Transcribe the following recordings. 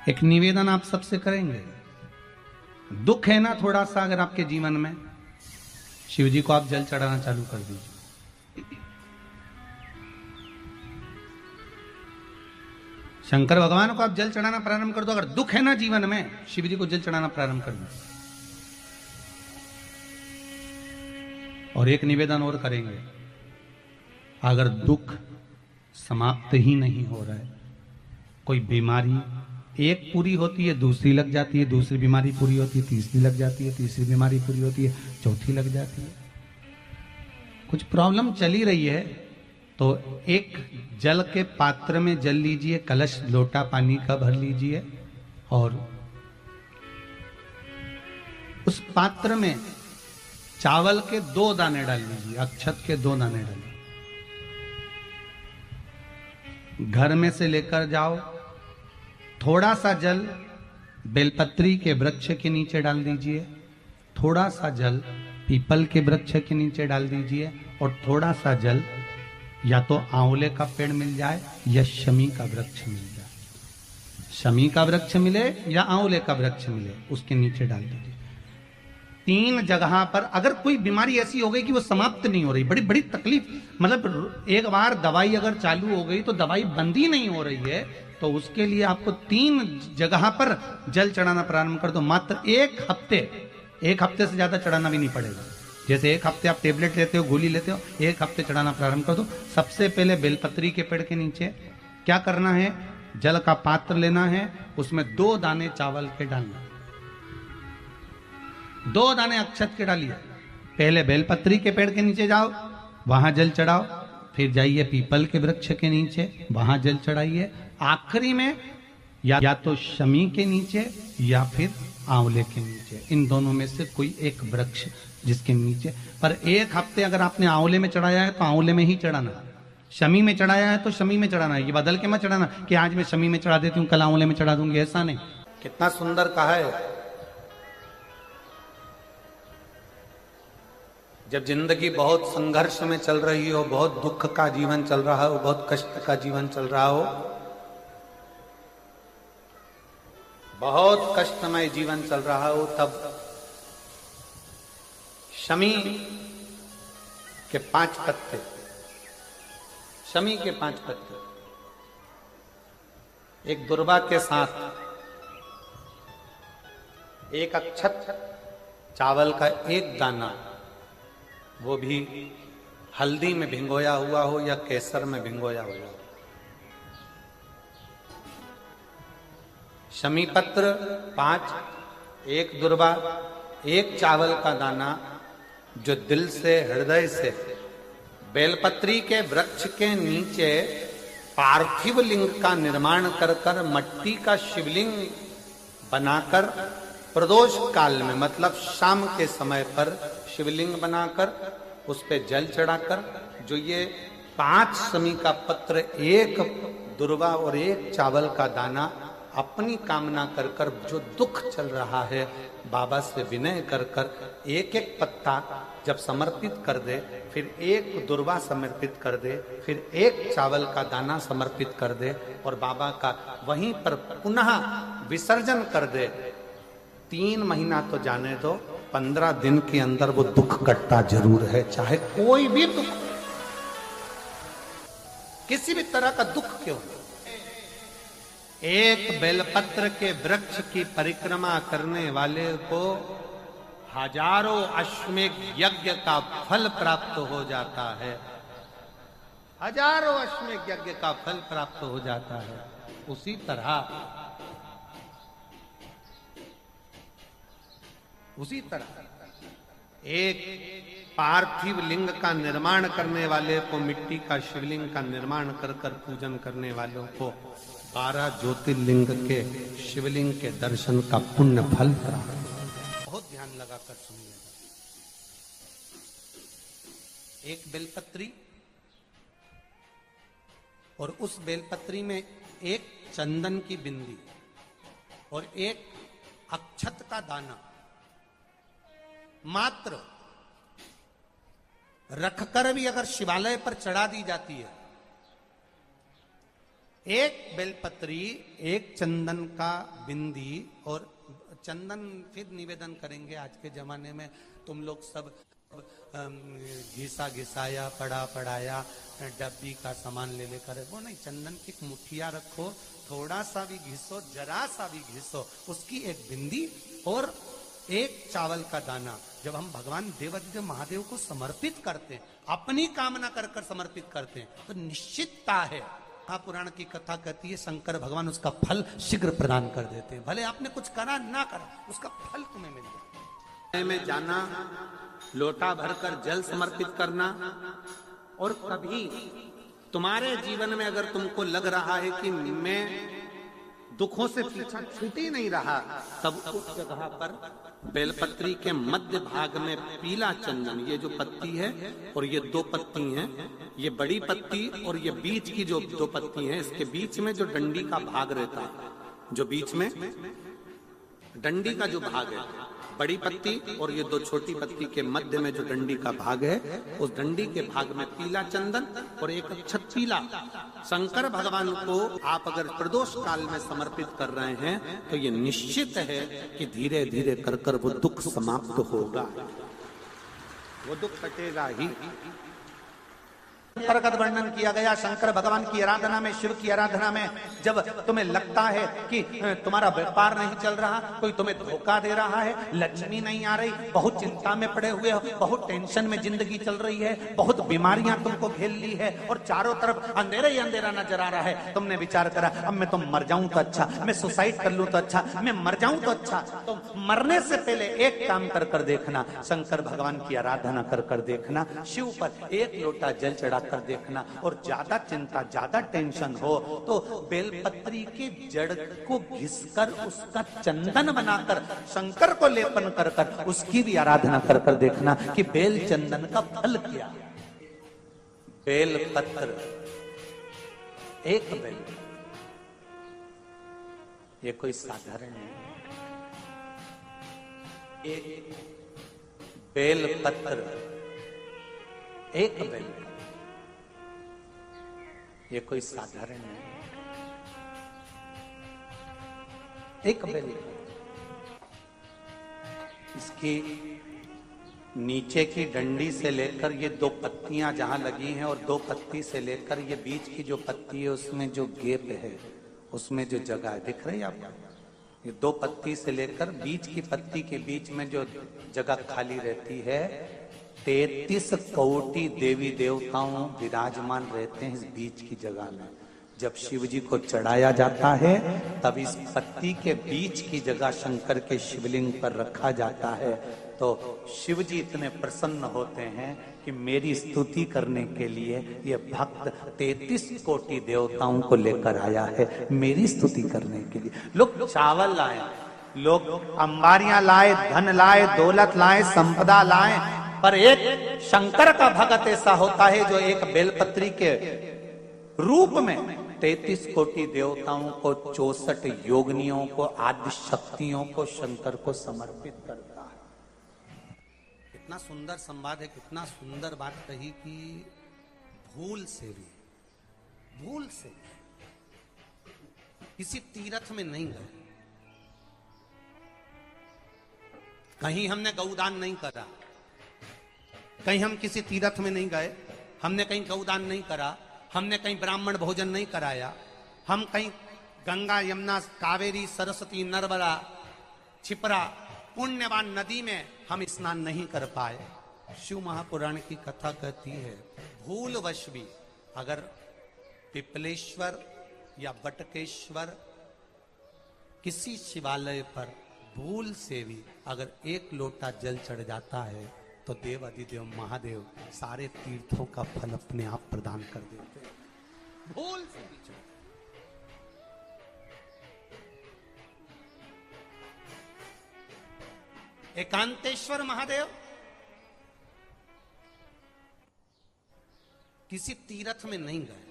एक निवेदन आप सबसे करेंगे। दुख है ना थोड़ा सा अगर आपके जीवन में, शिव जी को आप जल चढ़ाना चालू कर दीजिए। शंकर भगवान को आप जल चढ़ाना प्रारंभ कर दो। अगर दुख है ना जीवन में, शिव जी को जल चढ़ाना प्रारंभ कर दो। और एक निवेदन और करेंगे, अगर दुख समाप्त ही नहीं हो रहा है, कोई बीमारी एक पूरी होती है दूसरी लग जाती है, दूसरी बीमारी पूरी होती है तीसरी लग जाती है, तीसरी बीमारी पूरी होती है चौथी लग जाती है, कुछ प्रॉब्लम चली रही है, तो एक जल के पात्र में जल लीजिए, कलश लोटा पानी का भर लीजिए और उस पात्र में चावल के 2 दाने डाल लीजिए, अक्षत के 2 दाने डालिए। घर में से लेकर जाओ, थोड़ा सा जल बेलपत्री के वृक्ष के नीचे डाल दीजिए, थोड़ा सा जल पीपल के वृक्ष के नीचे डाल दीजिए और थोड़ा सा जल या तो आंवले का पेड़ मिल जाए या शमी का वृक्ष मिल जाए, शमी का वृक्ष मिले या आंवले का वृक्ष मिले, उसके नीचे डाल दीजिए। 3 जगह पर अगर कोई बीमारी ऐसी हो गई कि वो समाप्त नहीं हो रही, बड़ी बड़ी तकलीफ, मतलब एक बार दवाई अगर चालू हो गई तो दवाई बंद ही नहीं हो रही है, तो उसके लिए आपको 3 जगह पर जल चढ़ाना प्रारंभ कर दो। मात्र 1 हफ्ते से ज्यादा चढ़ाना भी नहीं पड़ेगा। जैसे 1 हफ्ते आप टेबलेट लेते हो, गोली लेते हो, 1 हफ्ते चढ़ाना प्रारंभ कर दो। सबसे पहले बेलपत्री के पेड़ के नीचे क्या करना है, जल का पात्र लेना है, उसमें 2 दाने चावल के डालना, 2 दाने अक्षत के डालिए। पहले बेलपत्री के पेड़ के नीचे जाओ, वहां जल चढ़ाओ, फिर जाइए पीपल के वृक्ष के नीचे, वहां जल चढ़ाइए, आखिरी में या तो शमी के नीचे या फिर आंवले के नीचे, इन दोनों में से कोई एक वृक्ष जिसके नीचे। पर 1 हफ्ते अगर आपने आंवले में चढ़ाया है तो आंवले में ही चढ़ाना, शमी में चढ़ाया है तो शमी में चढ़ाना है। ये बदल के मत चढ़ाना कि आज मैं शमी में चढ़ा देती हूँ कल आंवले में चढ़ा दूंगी, ऐसा नहीं। कितना सुंदर कहा है, जब जिंदगी बहुत संघर्ष में चल रही हो, बहुत दुख का जीवन चल रहा हो, बहुत कष्ट का जीवन चल रहा हो, बहुत कष्टमय जीवन चल रहा हो, तब शमी के 5 पत्ते, शमी के 5 पत्ते, एक दुर्वा के साथ, एक अक्षत चावल का 1 दाना, वो भी हल्दी में भिंगोया हुआ हो या केसर में भिंगोया हुआ हो, शमी पत्र 5, 1 दुर्वा, 1 चावल का दाना, जो दिल से हृदय से बेलपत्री के वृक्ष के नीचे पार्थिव लिंग का निर्माण कर कर मट्टी का शिवलिंग बनाकर प्रदोष काल में, मतलब शाम के समय पर शिवलिंग बनाकर उस पे जल चढ़ाकर, जो ये 5 शमी का पत्र, 1 दुर्वा और 1 चावल का दाना, अपनी कामना कर कर जो दुख चल रहा है बाबा से विनय कर कर 1-1 पत्ता जब समर्पित कर दे, फिर 1 दुर्वा समर्पित कर दे, फिर 1 चावल का दाना समर्पित कर दे और बाबा का वहीं पर पुनः विसर्जन कर दे, 3 महीना तो जाने दो, 15 दिन के अंदर वो दुख कटता जरूर है, चाहे कोई भी दुख, किसी भी तरह का दुख क्यों। 1 बेलपत्र के वृक्ष की परिक्रमा करने वाले को हजारों अश्वमेध यज्ञ का फल प्राप्त हो जाता है, हजारों अश्वमेध यज्ञ का फल प्राप्त हो जाता है। उसी तरह एक पार्थिव लिंग का निर्माण करने वाले को, मिट्टी का शिवलिंग का निर्माण कर कर पूजन करने वालों को 12 ज्योतिर्लिंग के शिवलिंग के दर्शन का पुण्य फल प्राप्त। बहुत ध्यान लगाकर सुनिएगा। एक बेलपत्री और उस बेलपत्री में 1 चंदन की बिंदी और 1 अक्षत का दाना मात्र रखकर भी अगर शिवालय पर चढ़ा दी जाती है एक बेलपत्री, एक चंदन का बिंदी, और चंदन फिर निवेदन करेंगे। आज के जमाने में तुम लोग सब घिसा घिसाया, पड़ा पड़ाया, डब्बी का सामान ले लेकर, वो नहीं, चंदन की एक मुठिया रखो, थोड़ा सा भी घिसो, जरा सा भी घिसो, उसकी एक बिंदी और एक चावल का दाना जब हम भगवान देवाधिदेव महादेव को समर्पित करते हैं, अपनी कामना कर कर समर्पित करते हैं, तो निश्चितता है, महापुराण की कथा कहती है, शंकर भगवान उसका फल शीघ्र प्रदान कर देते हैं। भले आपने कुछ करा ना करा, उसका फल तुम्हें मिल जाए। में जाना, लोटा भरकर जल समर्पित करना, और कभी तुम्हारे जीवन में अगर तुमको लग रहा है कि मैं दुखों से पीछा छूट ही नहीं रहा, तब उस जगह पर बेलपत्री के मध्य भाग में पीला चंदन, ये जो पत्ती है और ये दो पत्ती हैं, ये बड़ी पत्ती और ये बीच की जो दो पत्ती हैं, इसके बीच में जो डंडी का भाग रहता है, जो बीच में डंडी का जो भाग है, बड़ी पत्ती और ये दो छोटी पत्ती के मध्य में जो डंडी का भाग है, उस डंडी के भाग में पीला चंदन और एक अक्षत पीला, शंकर भगवान को आप अगर प्रदोष काल में समर्पित कर रहे हैं, तो ये निश्चित है कि धीरे धीरे कर कर वो दुख समाप्त होगा, वो दुख कटेगा ही। प्रकट वर्णन किया गया शंकर भगवान की आराधना में, शिव की आराधना में, जब तुम्हें लगता है कि तुम्हारा व्यापार नहीं चल रहा, कोई तुम्हें धोखा दे रहा है, लक्ष्मी नहीं आ रही, बहुत चिंता में पड़े हुए हो, बहुत टेंशन में जिंदगी चल रही है, बहुत बीमारियां तुमको घेर ली है और चारों तरफ अंधेरा ही अंधेरा नजर आ रहा है, तुमने विचार करा अब मैं तो मर जाऊं तो अच्छा, मैं सुसाइड कर लूं तो अच्छा, मैं मर जाऊं तो अच्छा, तो मरने से पहले एक काम कर कर देखना, शंकर भगवान की आराधना कर कर देखना, शिव पर एक लोटा जल चढ़ा कर देखना, और ज्यादा चिंता, ज्यादा टेंशन हो तो बेलपत्री के जड़ को घिसकर उसका चंदन बनाकर शंकर को लेपन कर कर उसकी भी आराधना कर कर देखना कि बेल चंदन का फल क्या। बेल पत्र, एक बेल, ये कोई साधारण नहीं, एक बेल पत्र, एक बेल, ये कोई साधारण नहीं, एक बेल। इसकी नीचे की डंडी से लेकर ये दो पत्तियां जहां लगी हैं, और दो पत्ती से लेकर ये बीच की जो पत्ती है उसमें जो गैप है, उसमें जो जगह है, दिख रही है आपको, ये दो पत्ती से लेकर बीच की पत्ती के बीच में जो जगह खाली रहती है, 33 कोटि देवी देवताओं विराजमान रहते हैं इस बीच की जगह में। जब शिव जी को चढ़ाया जाता है तब इस पत्ती के बीच की जगह शंकर के शिवलिंग पर रखा जाता है, तो शिव जी इतने प्रसन्न होते हैं कि मेरी स्तुति करने के लिए ये भक्त 33 कोटि देवताओं को लेकर आया है, मेरी स्तुति करने के लिए। लोग चावल लाए, लोग अंबारियां लाए, धन लाए, दौलत लाए, संपदा लाए, पर एक शंकर का भक्त ऐसा होता है जो एक बेलपत्री के रूप में 33 कोटि देवताओं को, 64 योगिनियों को, आदि शक्तियों को शंकर को समर्पित करता है। कितना सुंदर संवाद है, कितना सुंदर बात कही कि भूल से भी किसी तीर्थ में नहीं गए, कहीं हमने गौदान नहीं करा, कहीं हम किसी तीर्थ में नहीं गए, हमने कहीं गौदान नहीं करा, हमने कहीं ब्राह्मण भोजन नहीं कराया, हम कहीं गंगा यमुना कावेरी सरस्वती नर्मदा छिपरा पुण्यवान नदी में हम स्नान नहीं कर पाए। शिव महापुराण की कथा कहती है भूलवश भी अगर पिपलेश्वर या बटकेश्वर किसी शिवालय पर भूल से भी अगर एक लोटा जल चढ़ जाता है तो देव अधिदेव महादेव सारे तीर्थों का फल अपने आप प्रदान कर देते हैं। भूल से भी चढ़, एकांतेश्वर महादेव किसी तीर्थ में नहीं गए,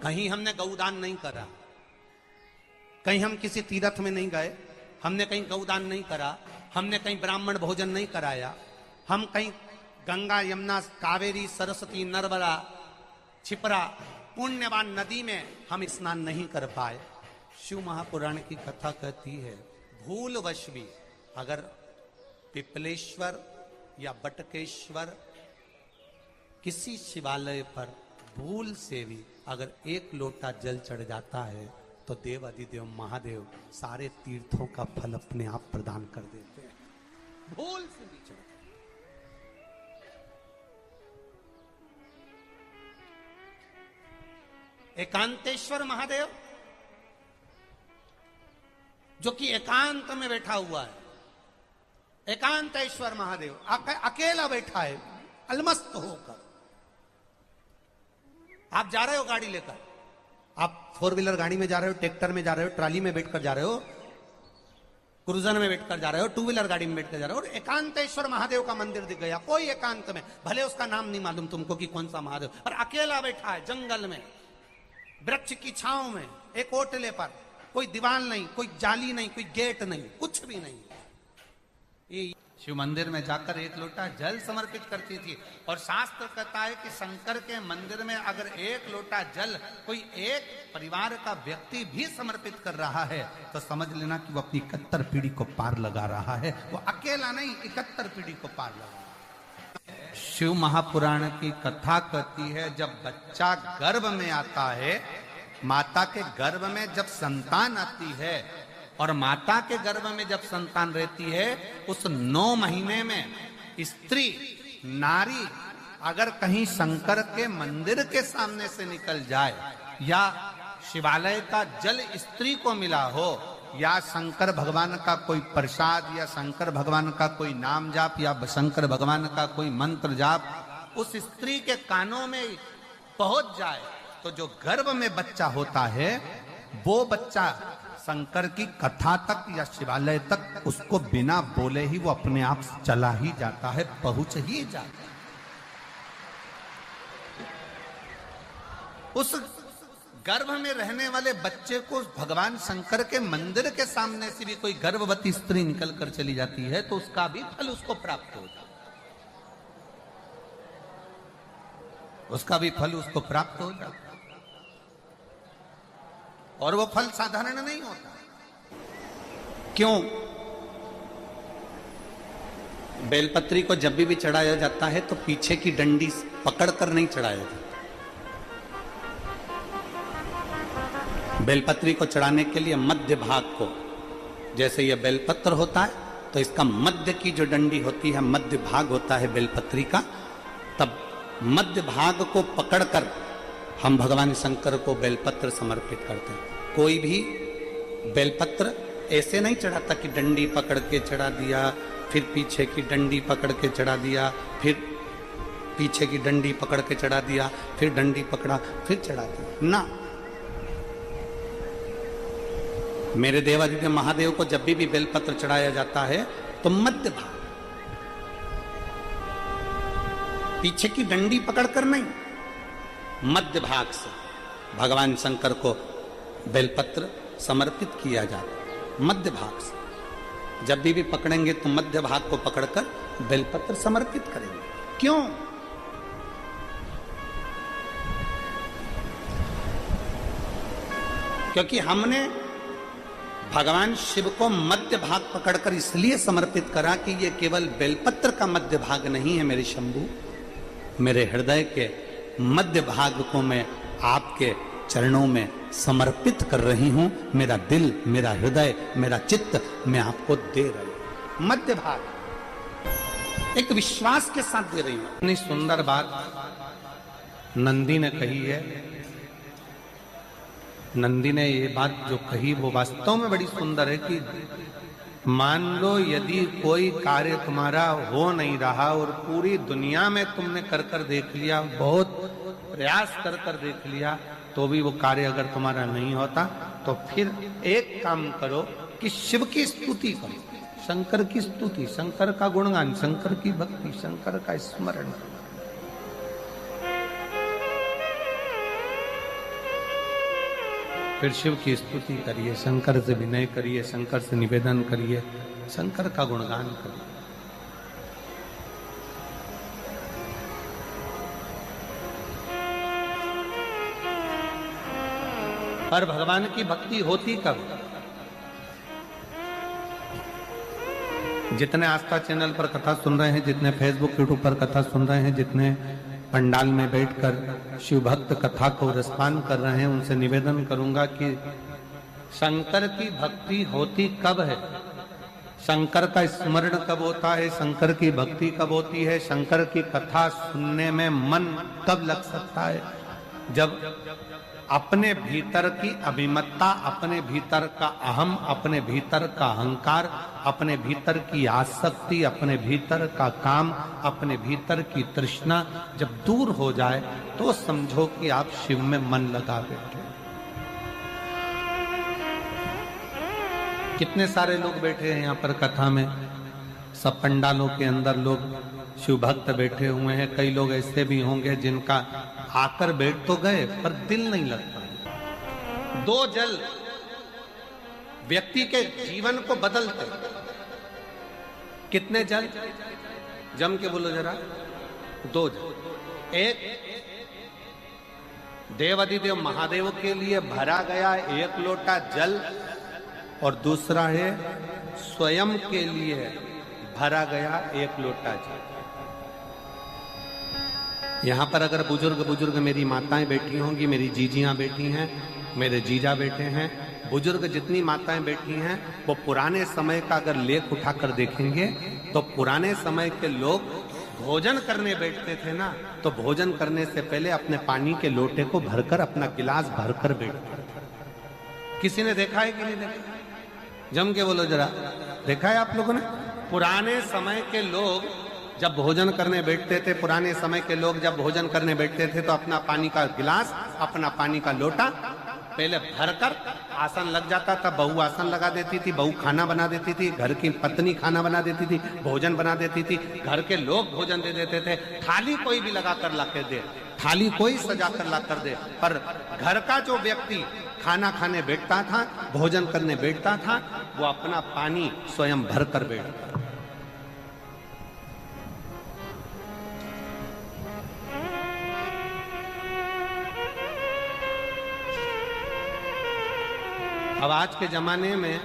कहीं हमने गौदान नहीं करा, कहीं हम किसी तीर्थ में नहीं गए, हमने कहीं गौदान नहीं करा, हमने कहीं ब्राह्मण भोजन नहीं कराया, हम कहीं गंगा यमुना कावेरी सरस्वती नर्मदा छिपरा पुण्यवान नदी में हम स्नान नहीं कर पाए। शिव महापुराण की कथा कहती है भूलवश भी अगर पिपलेश्वर या बटकेश्वर किसी शिवालय पर भूल से भी अगर एक लोटा जल चढ़ जाता है तो देव अधिदेव महादेव सारे तीर्थों का फल अपने आप प्रदान कर देते हैं। भूल से भी चढ़ एकांतेश्वर महादेव जो कि एकांत में बैठा हुआ है, एकांतेश्वर महादेव अकेला बैठा है अलमस्त होकर। आप जा रहे हो गाड़ी लेकर, आप 4 व्हीलर गाड़ी में जा रहे हो, ट्रैक्टर में जा रहे हो, ट्राली में बैठकर जा रहे हो, क्रूजर में बैठकर जा रहे हो, 2 व्हीलर गाड़ी में बैठकर जा रहे हो और एकांतेश्वर महादेव का मंदिर दिख गया। कोई एकांत में, भले उसका नाम नहीं मालूम तुमको कि कौन सा महादेव, पर अकेला बैठा है जंगल में, वृक्ष की छांव में, एक ओटले पर, कोई दीवार नहीं, कोई जाली नहीं, कोई गेट नहीं, कुछ भी नहीं। ये शिव मंदिर में जाकर एक लोटा जल समर्पित करती थी। और शास्त्र कहता है कि शंकर के मंदिर में अगर एक लोटा जल कोई एक परिवार का व्यक्ति भी समर्पित कर रहा है तो समझ लेना कि वो अपनी 71 पीढ़ी को पार लगा रहा है। वो अकेला नहीं, 71 पीढ़ी को पार लगा रहा है। शिव महापुराण की कथा कहती है जब बच्चा गर्भ में आता है, माता के गर्भ में जब संतान आती है और माता के गर्भ में जब संतान रहती है, उस 9 महीने में स्त्री नारी अगर कहीं शंकर के मंदिर के सामने से निकल जाए या शिवालय का जल स्त्री को मिला हो या शंकर भगवान का कोई प्रसाद या शंकर भगवान का कोई नाम जाप या शंकर भगवान का कोई मंत्र जाप उस स्त्री के कानों में पहुंच जाए तो जो गर्भ में बच्चा होता है वो बच्चा शंकर की कथा तक या शिवालय तक उसको बिना बोले ही वो अपने आप चला ही जाता है, पहुंच ही जाता है। उस गर्भ में रहने वाले बच्चे को भगवान शंकर के मंदिर के सामने से भी कोई गर्भवती स्त्री निकल कर चली जाती है तो उसका भी फल उसको प्राप्त हो जाता है, उसका भी फल उसको प्राप्त हो जाता है। और वो फल साधारण नहीं होता। क्यों? बेलपत्री को जब भी चढ़ाया जाता है तो पीछे की डंडी पकड़कर नहीं चढ़ाया जाता। बेलपत्री को चढ़ाने के लिए मध्य भाग को, जैसे यह बेलपत्र होता है तो इसका मध्य की जो डंडी होती है, मध्य भाग होता है बेलपत्री का, तब मध्य भाग को पकड़कर हम भगवान शंकर को बेलपत्र समर्पित करते हैं। कोई भी बेलपत्र ऐसे नहीं चढ़ाता कि डंडी पकड़ के चढ़ा दिया, फिर पीछे की डंडी पकड़ के चढ़ा दिया, फिर पीछे की डंडी पकड़ के चढ़ा दिया, फिर डंडी पकड़ा, फिर चढ़ा दिया ना। मेरे देवादिदेव महादेव को जब भी बेलपत्र चढ़ाया जाता है तो मध्य भाग, पीछे की डंडी पकड़कर नहीं, मध्य भाग से भगवान शंकर को बेलपत्र समर्पित किया जाता है। मध्य भाग से जब भी पकड़ेंगे तो मध्य भाग को पकड़कर बेलपत्र समर्पित करेंगे। क्यों? क्योंकि हमने भगवान शिव को मध्य भाग पकड़कर इसलिए समर्पित करा कि ये केवल बेलपत्र का मध्य भाग नहीं है मेरे शंभू, मेरे हृदय के मध्य भाग को मैं आपके चरणों में समर्पित कर रही हूं। मेरा दिल, मेरा हृदय, मेरा चित्त मैं आपको दे रही हूं। मध्य भाग एक विश्वास के साथ दे रही हूं। इतनी सुंदर बात नंदी ने कही है। नंदी ने ये बात जो कही वो वास्तव में बड़ी सुंदर है कि मान लो यदि कोई कार्य तुम्हारा हो नहीं रहा और पूरी दुनिया में तुमने कर कर देख लिया, बहुत प्रयास कर कर देख लिया, तो भी वो कार्य अगर तुम्हारा नहीं होता तो फिर एक काम करो कि शिव की स्तुति करो, शंकर की स्तुति, शंकर का गुणगान, शंकर की भक्ति, शंकर का स्मरण। फिर शिव की स्तुति करिए, शंकर से विनय करिए, शंकर से निवेदन करिए, शंकर का गुणगान करिए। पर भगवान की भक्ति होती कब? जितने आस्था चैनल पर कथा सुन रहे हैं, जितने फेसबुक यूट्यूब पर कथा सुन रहे हैं, जितने पंडाल में बैठकर शिव भक्त कथा को रसपान कर रहे हैं, उनसे निवेदन करूंगा कि शंकर की भक्ति होती कब है? शंकर का स्मरण कब होता है? शंकर की भक्ति कब होती है? शंकर की कथा सुनने में मन कब लग सकता है? जब अपने भीतर की अभिमत्ता, अपने भीतर का अहम, अपने भीतर का अहंकार, अपने भीतर की आसक्ति, अपने भीतर का काम, अपने भीतर की तृष्णा जब दूर हो जाए तो समझो कि आप शिव में मन लगा बैठे। कितने सारे लोग बैठे हैं यहाँ पर कथा में, सब पंडालों के अंदर लोग शिव भक्त बैठे हुए हैं। कई लोग ऐसे भी होंगे जिनका आकर बैठ तो गए पर दिल नहीं लगता। दो जल व्यक्ति के जीवन को बदलते। कितने जल? जम के बोलो जरा। दो जल। एक देवाधिदेव महादेव के लिए भरा गया एक लोटा जल और दूसरा है स्वयं के लिए भरा गया एक लोटा जल। यहां पर अगर बुजुर्ग मेरी माताएं बैठी होंगी, मेरी जीजियां बैठी हैं, मेरे जीजा बैठे हैं, बुजुर्ग जितनी माताएं बैठी हैं, वो पुराने समय का अगर लेख उठाकर देखेंगे तो पुराने समय के लोग भोजन करने बैठते थे ना, तो भोजन करने से पहले अपने पानी के लोटे को भरकर, अपना गिलास भरकर बैठते थे। किसी ने देखा है कि नहीं देखा? जम के बोलो जरा। देखा है आप लोगों ने? पुराने समय के लोग जब भोजन करने बैठते थे, पुराने समय के लोग जब भोजन करने बैठते थे तो अपना पानी का गिलास, अपना पानी का लोटा पहले भरकर आसन लग जाता था। बहू आसन लगा देती थी, बहू खाना बना देती थी, घर की पत्नी खाना बना देती थी, भोजन बना देती थी, घर के लोग भोजन दे देते थे। थाली कोई भी लगा कर ला कर दे, थाली कोई सजा कर ला कर दे, पर घर का जो व्यक्ति खाना खाने बैठता था, भोजन करने बैठता था, वो अपना पानी स्वयं भर कर बैठता। अब आज के जमाने में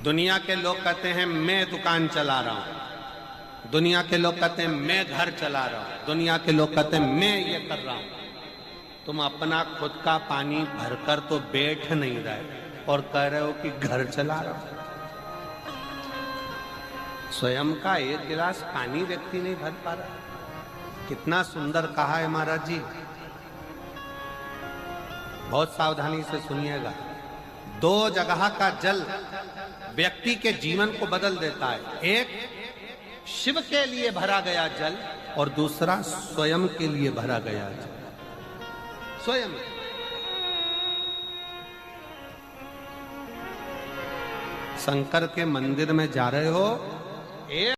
दुनिया के लोग कहते हैं मैं दुकान चला रहा हूं, दुनिया के लोग कहते हैं मैं घर चला रहा हूं, दुनिया के लोग कहते हैं मैं ये कर रहा हूं। तुम अपना खुद का पानी भरकर तो बैठ नहीं रहे और कह रहे हो कि घर चला रहा हूं। स्वयं का एक गिलास पानी व्यक्ति नहीं भर पा रहा। कितना सुंदर कहा है महाराज जी। बहुत सावधानी से सुनिएगा। दो जगह का जल व्यक्ति के जीवन को बदल देता है। एक शिव के लिए भरा गया जल और दूसरा स्वयं के लिए भरा गया जल। स्वयं शंकर के मंदिर में जा रहे हो, एक